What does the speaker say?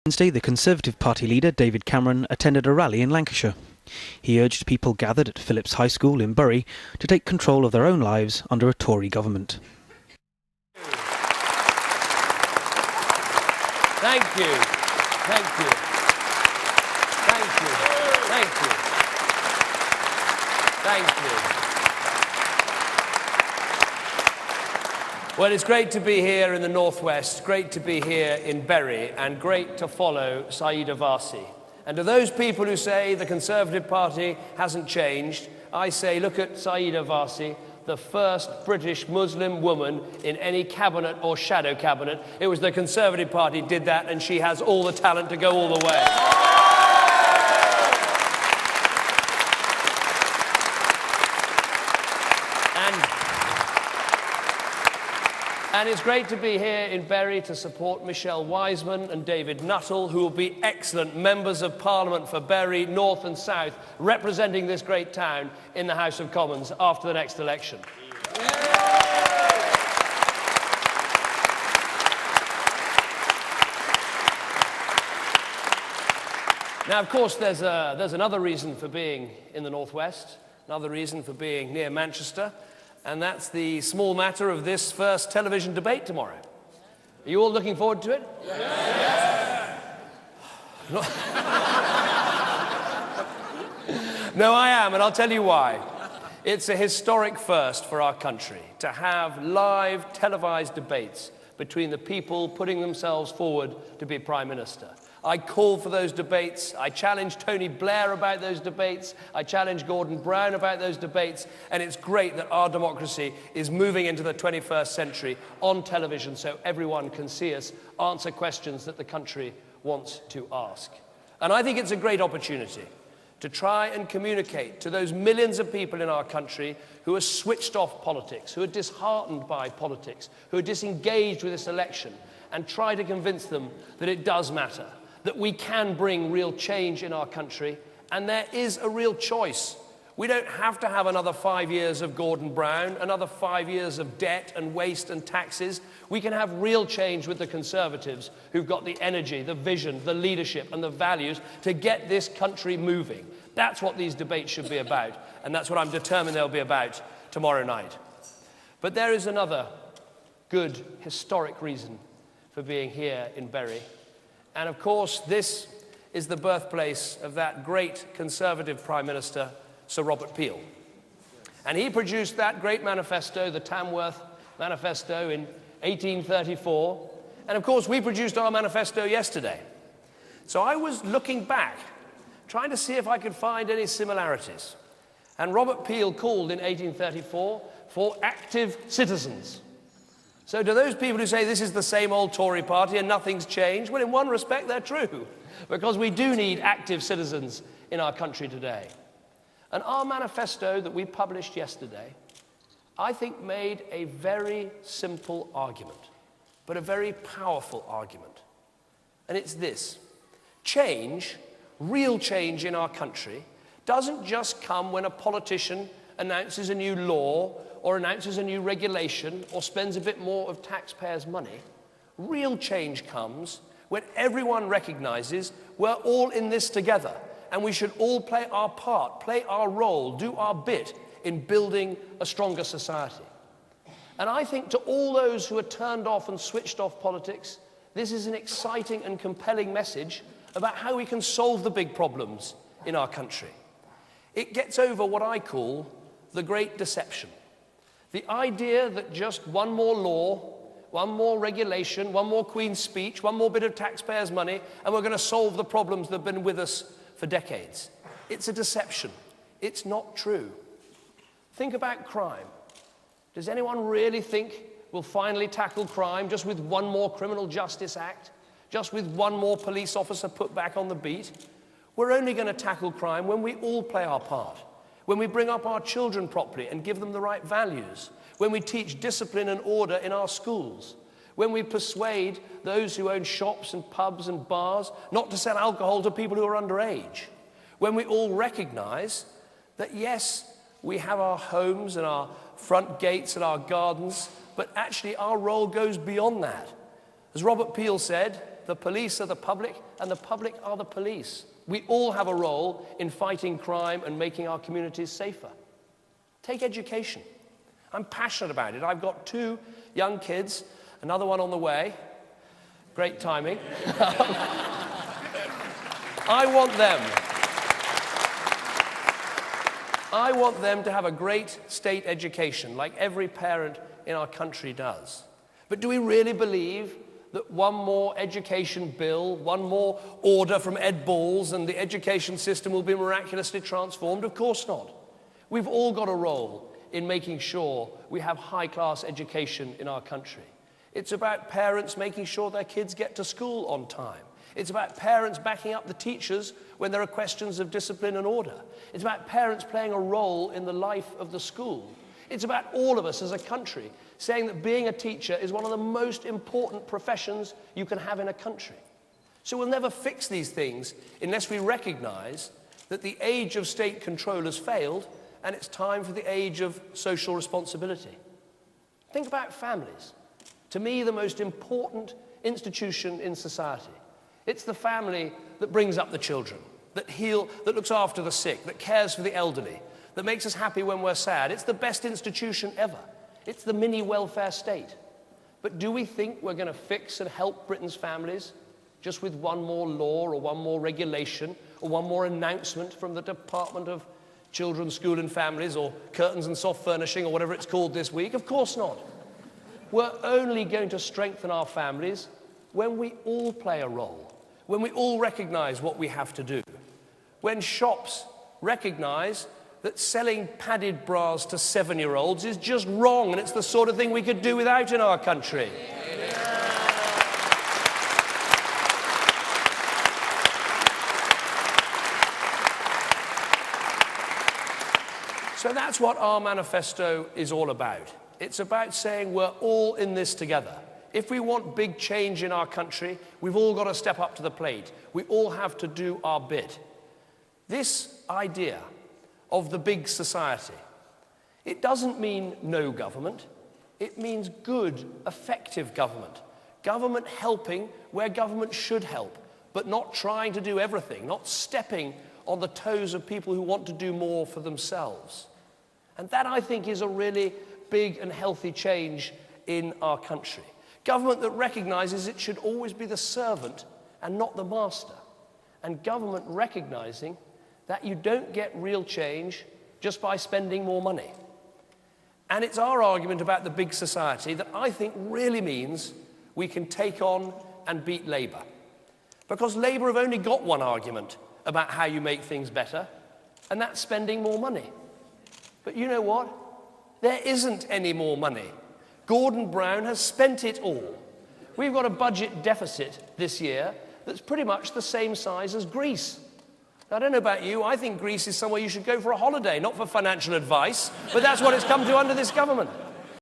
Wednesday, the Conservative Party leader, David Cameron, attended a rally in Lancashire. He urged people gathered at Phillips High School in Bury to take control of their own lives under a Tory government. Thank you. Thank you. Thank you. Thank you. Thank you. Well, it's great to be here in the Northwest, great to be here in Bury, and great to follow Sayeeda Warsi. And to those people who say the Conservative Party hasn't changed, I say, look at Sayeeda Warsi, the first British Muslim woman in any cabinet or shadow cabinet. It was the Conservative Party did that, and she has all the talent to go all the way. And it's great to be here in Bury to support Michelle Wiseman and David Nuttall, who will be excellent members of Parliament for Bury, North and South, representing this great town in the House of Commons after the next election. Now, of course, there's another reason for being in the Northwest, another reason for being near Manchester, and that's the small matter of this first television debate tomorrow. Are you all looking forward to it? Yes. No, I am, and I'll tell you why. It's a historic first for our country to have live televised debates between the people putting themselves forward to be Prime Minister. I call for those debates. I challenge Tony Blair about those debates. I challenge Gordon Brown about those debates. And it's great that our democracy is moving into the 21st century on television so everyone can see us answer questions that the country wants to ask. And I think it's a great opportunity to try and communicate to those millions of people in our country who are switched off politics, who are disheartened by politics, who are disengaged with this election, and try to convince them that it does matter, that we can bring real change in our country, and there is a real choice. We don't have to have another 5 years of Gordon Brown, another 5 years of debt and waste and taxes. We can have real change with the Conservatives who've got the energy, the vision, the leadership and the values to get this country moving. That's what these debates should be about, and that's what I'm determined they'll be about tomorrow night. But there is another good historic reason for being here in Bury. And of course, this is the birthplace of that great Conservative Prime Minister, Sir Robert Peel. And he produced that great manifesto, the Tamworth Manifesto, in 1834. And of course, we produced our manifesto yesterday. So I was looking back, trying to see if I could find any similarities. And Robert Peel called in 1834 for active citizens. So to those people who say this is the same old Tory party and nothing's changed, well, in one respect, they're true, because we do need active citizens in our country today. And our manifesto that we published yesterday, I think, made a very simple argument, but a very powerful argument. And it's this: change, real change in our country, doesn't just come when a politician announces a new law or announces a new regulation or spends a bit more of taxpayers' money. Real change comes when everyone recognizes we're all in this together and we should all play our part, play our role, do our bit in building a stronger society. And I think to all those who are turned off and switched off politics, this is an exciting and compelling message about how we can solve the big problems in our country. It gets over what I call the great deception. The idea that just one more law, one more regulation, one more Queen's speech, one more bit of taxpayers' money, and we're going to solve the problems that have been with us for decades. It's a deception. It's not true. Think about crime. Does anyone really think we'll finally tackle crime just with one more Criminal Justice Act, just with one more police officer put back on the beat? We're only going to tackle crime when we all play our part. When we bring up our children properly and give them the right values, when we teach discipline and order in our schools, when we persuade those who own shops and pubs and bars not to sell alcohol to people who are underage, when we all recognize that, yes, we have our homes and our front gates and our gardens, but actually our role goes beyond that. As Robert Peel said, the police are the public and the public are the police. We all have a role in fighting crime and making our communities safer. Take education. I'm passionate about it. I've got 2 young kids, another one on the way. Great timing. I want them to have a great state education, like every parent in our country does. But do we really believe that one more education bill, one more order from Ed Balls, and the education system will be miraculously transformed? Of course not. We've all got a role in making sure we have high-class education in our country. It's about parents making sure their kids get to school on time. It's about parents backing up the teachers when there are questions of discipline and order. It's about parents playing a role in the life of the school. It's about all of us as a country saying that being a teacher is one of the most important professions you can have in a country. So we'll never fix these things unless we recognize that the age of state control has failed and it's time for the age of social responsibility. Think about families. To me, the most important institution in society. It's the family that brings up the children, that looks after the sick, that cares for the elderly, that makes us happy when we're sad. It's the best institution ever. It's the mini welfare state. But do we think we're going to fix and help Britain's families just with one more law or one more regulation or one more announcement from the Department of Children, School and Families, or Curtains and Soft Furnishing, or whatever it's called this week? Of course not. We're only going to strengthen our families when we all play a role, when we all recognize what we have to do, when shops recognize that selling padded bras to 7-year-olds is just wrong, and it's the sort of thing we could do without in our country. So that's what our manifesto is all about. It's about saying we're all in this together. If we want big change in our country, we've all got to step up to the plate. We all have to do our bit. This idea of the big society, it doesn't mean no government. It means good, effective government. Government helping where government should help, but not trying to do everything, not stepping on the toes of people who want to do more for themselves. And that, I think, is a really big and healthy change in our country. Government that recognizes it should always be the servant and not the master. And government recognizing that you don't get real change just by spending more money. And it's our argument about the big society that I think really means we can take on and beat Labour. Because Labour have only got one argument about how you make things better, and that's spending more money. But you know what? There isn't any more money. Gordon Brown has spent it all. We've got a budget deficit this year that's pretty much the same size as Greece. Now, I don't know about you, I think Greece is somewhere you should go for a holiday, not for financial advice, but that's what it's come to under this government.